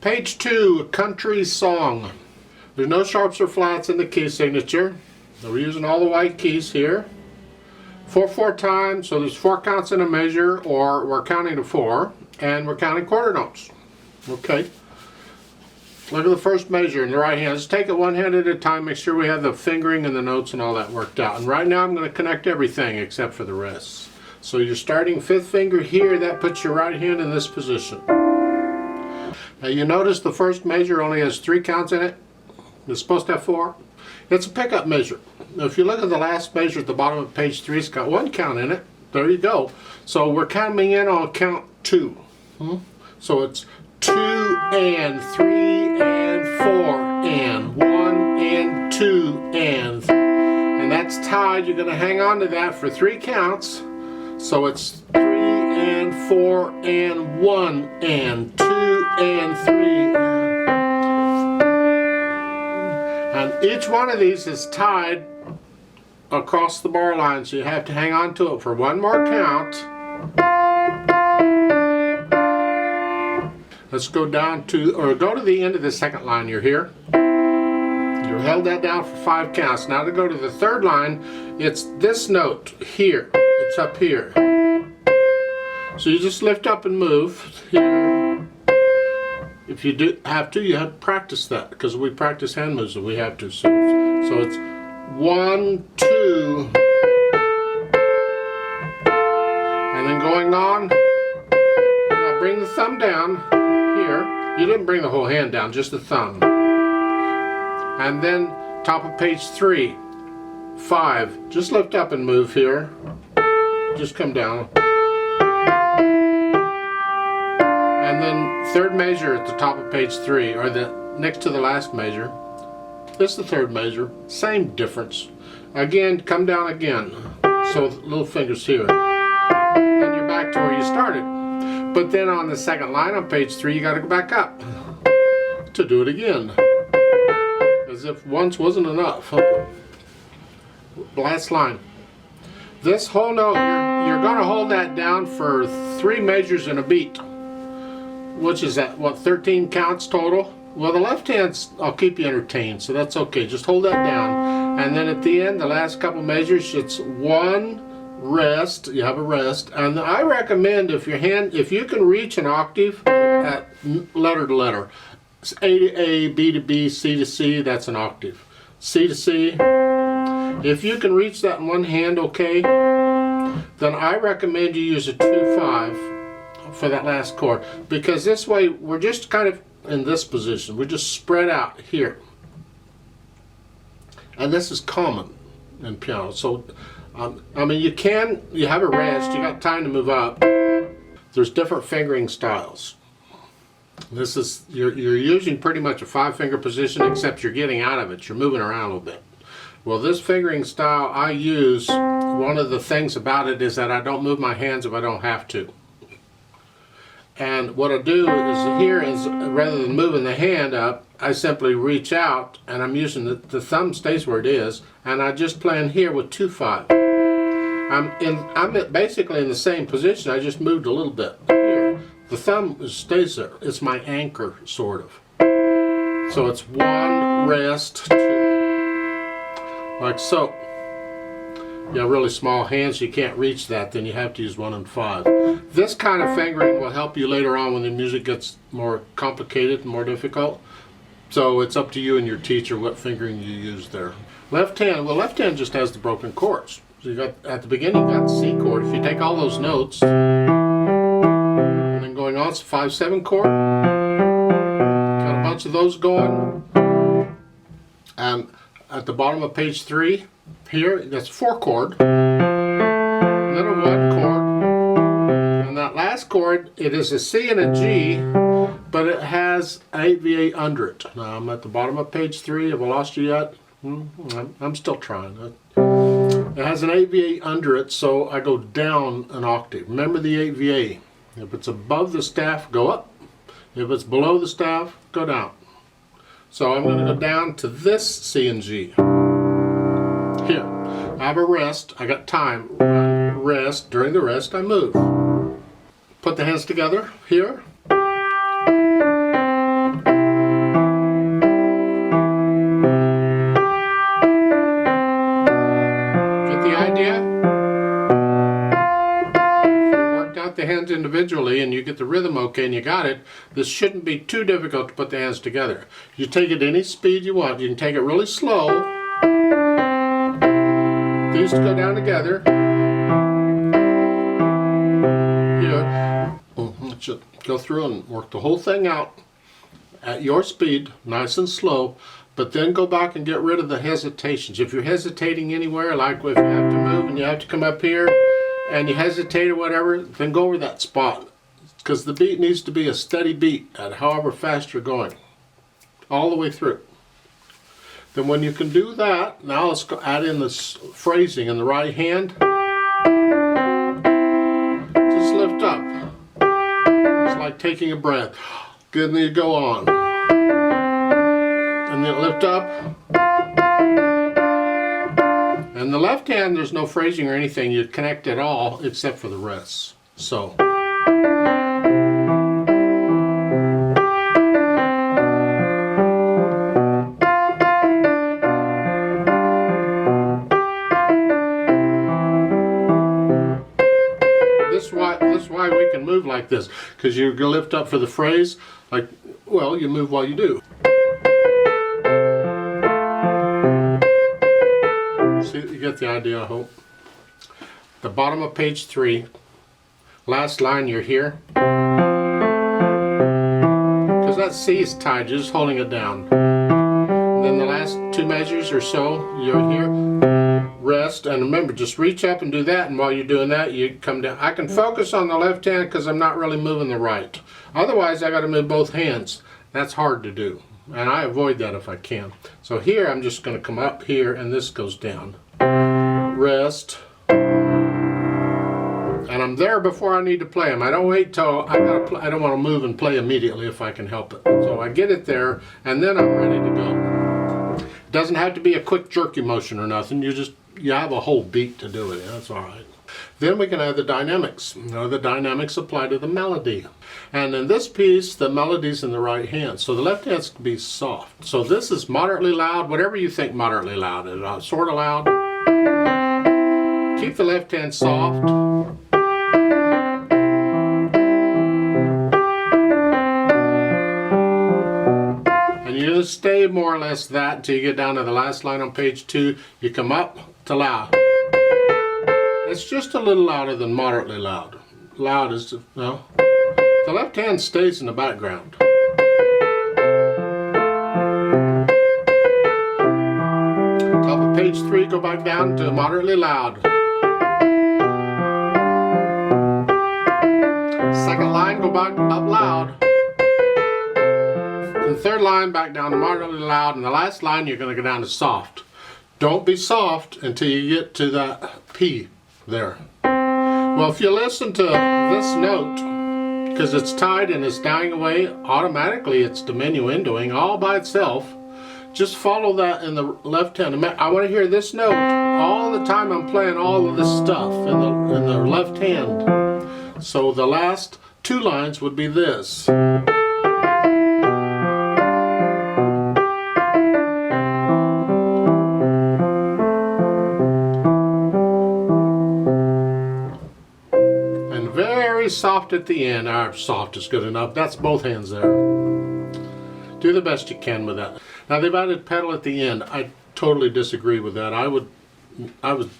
Page 2, Country Song. There's no sharps or flats in the key signature. So we're using all the white keys here. 4/4 time, so there's 4 counts in a measure, or we're counting to 4, and we're counting quarter notes. Okay. Look at the first measure in the right hand. Just take it one hand at a time, make sure we have the fingering and the notes and all that worked out. And right now I'm going to connect everything except for the wrists. So you're starting 5th finger here, that puts your right hand in this position. Now you notice the first measure only has 3 counts in it. It's supposed to have 4. It's a pickup measure. Now if you look at the last measure at the bottom of page 3, it's got 1 count in it. There you go. So we're coming in on count 2. So it's 2 and 3 and 4 and 1 and 2 and that's tied. You're going to hang on to that for 3 counts. So it's 3 and 4 and 1 and 2 and 3 and each one of these is tied across the bar line, so you have to hang on to it for 1 more count. Let's go down to, or go to the end of the 2nd line. You're here. You held that down for 5 counts. Now to go to the 3rd line, it's this note here. It's up here. So you just lift up and move here. If you do have to, you have to practice that, because we practice hand moves and we have to. So it's 1, 2, and then going on. Now bring the thumb down. Here, you didn't bring the whole hand down, just the thumb. And then top of page 3, 5, just lift up and move here. Just come down. And then 3rd measure at the top of page 3, or the next to the last measure. This is the 3rd measure, same difference. Again, come down again. So little fingers here. And you're back to where you started. But then on the 2nd line on page 3, you got to go back up to do it again. As if once wasn't enough. Last line. This whole note, you're going to hold that down for 3 measures in a beat. Which is that, what, 13 counts total? Well, the left hand's, I'll keep you entertained, so that's okay. Just hold that down. And then at the end, the last couple measures, it's 1 rest, you have a rest, and I recommend if you can reach an octave at letter to letter, it's A to A, B to B, C to C, that's an octave. C to C, if you can reach that in one hand okay, then I recommend you use a 2-5 for that last chord, because this way we're just kind of in this position, we're just spread out here, and this is common in piano. So I mean, you have a rest, you got time to move up. There's different fingering styles. This is, you're using pretty much a 5-finger position, except you're getting out of it, you're moving around a little bit. Well, this fingering style I use, one of the things about it is that I don't move my hands if I don't have to. And what I do is here is, rather than moving the hand up, I simply reach out, and I'm using the thumb stays where it is, and I just play in here with 2-5. I'm basically in the same position, I just moved a little bit here. The thumb stays there. It's my anchor, sort of. So it's 1, rest, 2. Like so. You have really small hands, you can't reach that, then you have to use 1 and 5. This kind of fingering will help you later on when the music gets more complicated and more difficult. So it's up to you and your teacher what fingering you use there. Left hand, well, left hand just has the broken chords. So you got, at the beginning, you got the C chord. If you take all those notes, and then going on, it's a 5/7 chord. Got a bunch of those going. And at the bottom of page 3, here, that's a 4 chord. And then a 1 chord. And that last chord, it is a C and a G, but it has an 8/8 under it. Now I'm at the bottom of page 3. Have I lost you yet? I'm still trying. It has an 8/8 under it, so I go down an octave. Remember the 8/8. If it's above the staff, go up. If it's below the staff, go down. So I'm going to go down to this C and G. Here, I have a rest. I got time. Rest. During the rest, I move. Put the hands together here. correctly and you get the rhythm okay and you got it, this shouldn't be too difficult to put the hands together. You take it any speed you want. You can take it really slow. These go down together. Here, just go through and work the whole thing out at your speed, nice and slow, but then go back and get rid of the hesitations. If you're hesitating anywhere, like if you have to move and you have to come up here and you hesitate or whatever, then go over that spot, because the beat needs to be a steady beat at however fast you're going, all the way through. Then when you can do that, now let's go add in this phrasing in the right hand. Just lift up. It's like taking a breath. Good, and then you go on. And then lift up. And the left hand, there's no phrasing or anything. You connect it all except for the rests. So. This is why we can move like this, because you're going to lift up for the phrase, like, well, you move while you do. See, you get the idea, I hope. The bottom of page 3, last line, you're here. Because that C is tied, you're just holding it down. And then the last 2 measures or so, you're here. Rest, and remember, just reach up and do that, and while you're doing that, you come down. I can focus on the left hand because I'm not really moving the right. Otherwise, I got to move both hands. That's hard to do, and I avoid that if I can. So here, I'm just going to come up here, and this goes down. Rest, and I'm there before I need to play them. I don't wait till I don't want to move and play immediately if I can help it. So I get it there, and then I'm ready to go. It doesn't have to be a quick jerky motion or nothing. You have a whole beat to do it. That's all right. Then we can add the dynamics. You know, the dynamics apply to the melody. And in this piece, the melody's in the right hand. So the left hand's can be soft. So this is moderately loud, whatever you think moderately loud is. Sort of loud. Keep the left hand soft. And you just stay more or less that until you get down to the last line on page 2. You come up to loud. It's just a little louder than moderately loud. Loud is, no. The left hand stays in the background. Top of page 3, go back down to moderately loud. Second line, go back up loud. And third line, back down to moderately loud. And the last line, you're going to go down to soft. Don't be soft until you get to that P there. Well, if you listen to this note, because it's tied and it's dying away, automatically it's diminuendoing all by itself. Just follow that in the left hand. I want to hear this note all the time I'm playing all of this stuff in the left hand. So the last 2 lines would be this. Soft at the end. Soft is good enough. That's both hands there. Do the best you can with that. Now they've added pedal at the end. I totally disagree with that.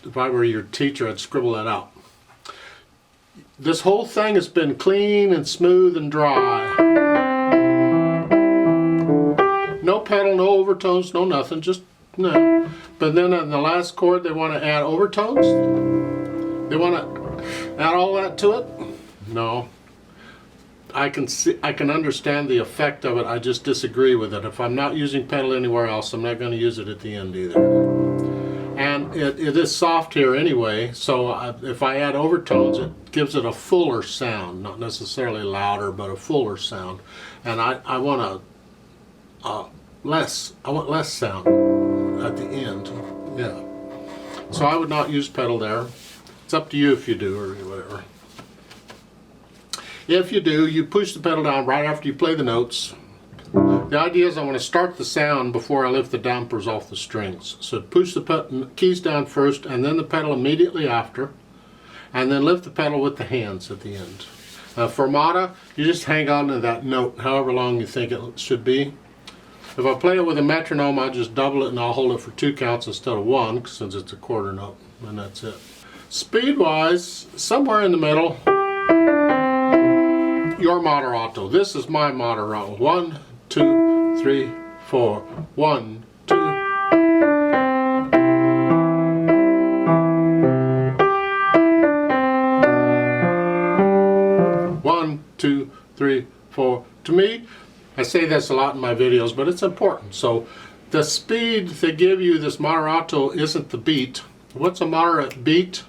If I were your teacher, I'd scribble that out. This whole thing has been clean and smooth and dry. No pedal, no overtones, no nothing, just no. But then in the last chord they want to add overtones. They want to add all that to it. No, I can understand the effect of it. I just disagree with it. If I'm not using pedal anywhere else, I'm not going to use it at the end either. And it is soft here anyway, so if I add overtones, it gives it a fuller sound, not necessarily louder, but a fuller sound. And I want less sound at the end. Yeah. So I would not use pedal there. It's up to you if you do or whatever. If you do, you push the pedal down right after you play the notes. The idea is I want to start the sound before I lift the dampers off the strings. So push the keys down first and then the pedal immediately after, and then lift the pedal with the hands at the end. Fermata, you just hang on to that note however long you think it should be. If I play it with a metronome, I'll just double it and I'll hold it for 2 counts instead of 1, since it's a quarter note, and that's it. Speed-wise, somewhere in the middle, your moderato. This is my moderato. 1, 2, 3, 4. 1, 2. 1, 2, 3, 4. To me, I say this a lot in my videos, but it's important. So the speed they give you, this moderato, isn't the beat. What's a moderate beat?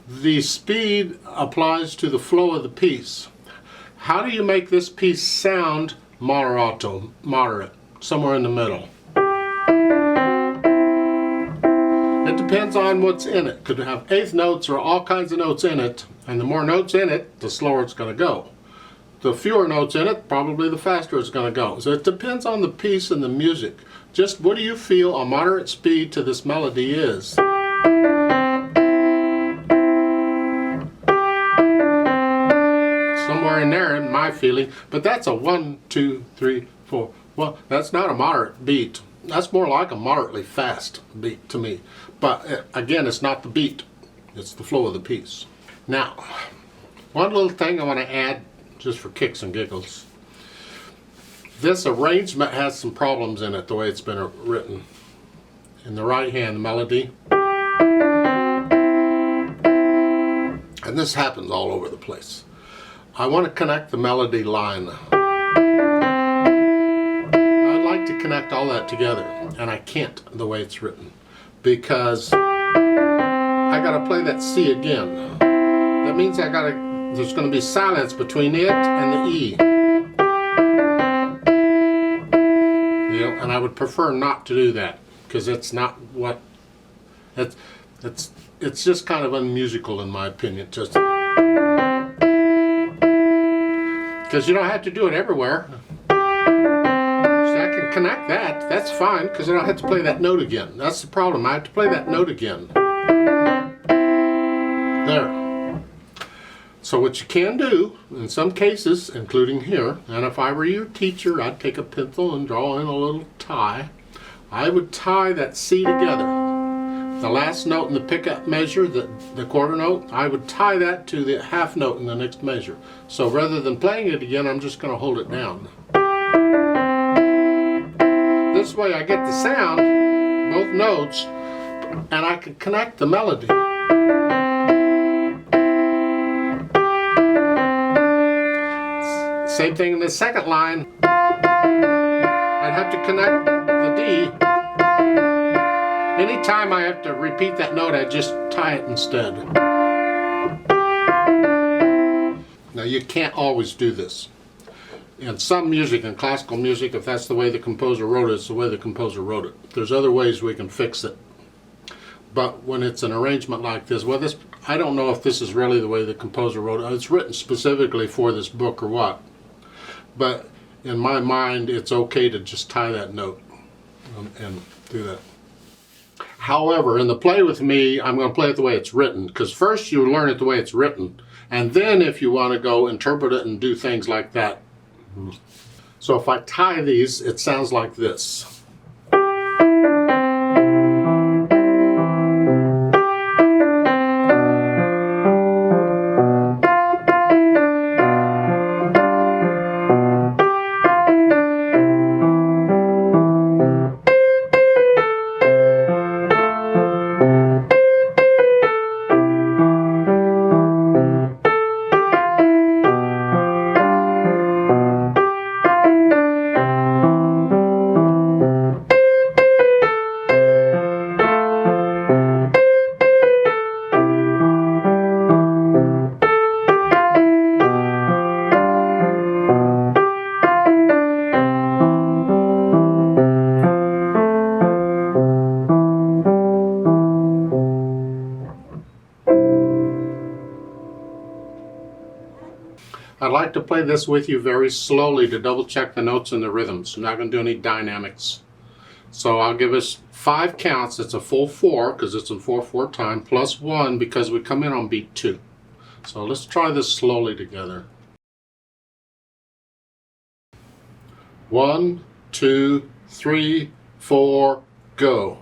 The speed applies to the flow of the piece. How do you make this piece sound moderato, moderate, somewhere in the middle? It depends on what's in it. Could have eighth notes or all kinds of notes in it, and the more notes in it, the slower it's going to go. The fewer notes in it, probably the faster it's going to go. So it depends on the piece and the music. Just what do you feel a moderate speed to this melody is? Somewhere in there in my feeling, but that's a 1, 2, 3, 4. Well, that's not a moderate beat. That's more like a moderately fast beat to me. But again, it's not the beat. It's the flow of the piece. Now, one little thing I want to add just for kicks and giggles. This arrangement has some problems in it, the way it's been written. In the right hand melody. And this happens all over the place. I want to connect the melody line. I'd like to connect all that together, and I can't the way it's written, because I gotta play that C again. That means there's gonna be silence between it and the E. You know, and I would prefer not to do that, because it's not what, it's just kind of unmusical in my opinion. Just because you don't have to do it everywhere. So I can connect that. That's fine, because I don't have to play that note again. That's the problem. I have to play that note again. There. So what you can do, in some cases, including here, and if I were your teacher, I'd take a pencil and draw in a little tie. I would tie that C together. The last note in the pickup measure, the quarter note, I would tie that to the half note in the next measure. So rather than playing it again, I'm just going to hold it down. This way I get the sound, both notes, and I can connect the melody. Same thing in the second line. I'd have to connect the D. Anytime I have to repeat that note, I just tie it instead. Now you can't always do this. In some music, in classical music, if that's the way the composer wrote it, it's the way the composer wrote it. There's other ways we can fix it. But when it's an arrangement like this, well, I don't know if this is really the way the composer wrote it. It's written specifically for this book or what. But in my mind, it's okay to just tie that note and do that. However, in the play with me, I'm going to play it the way it's written, because first you learn it the way it's written, and then if you want to go interpret it and do things like that. So if I tie these, it sounds like this. I'd like to play this with you very slowly to double check the notes and the rhythms. I'm not going to do any dynamics. So I'll give us 5 counts. It's a full 4 because it's in 4/4 time, plus 1 because we come in on beat 2. So let's try this slowly together. 1, 2, 3, 4, go.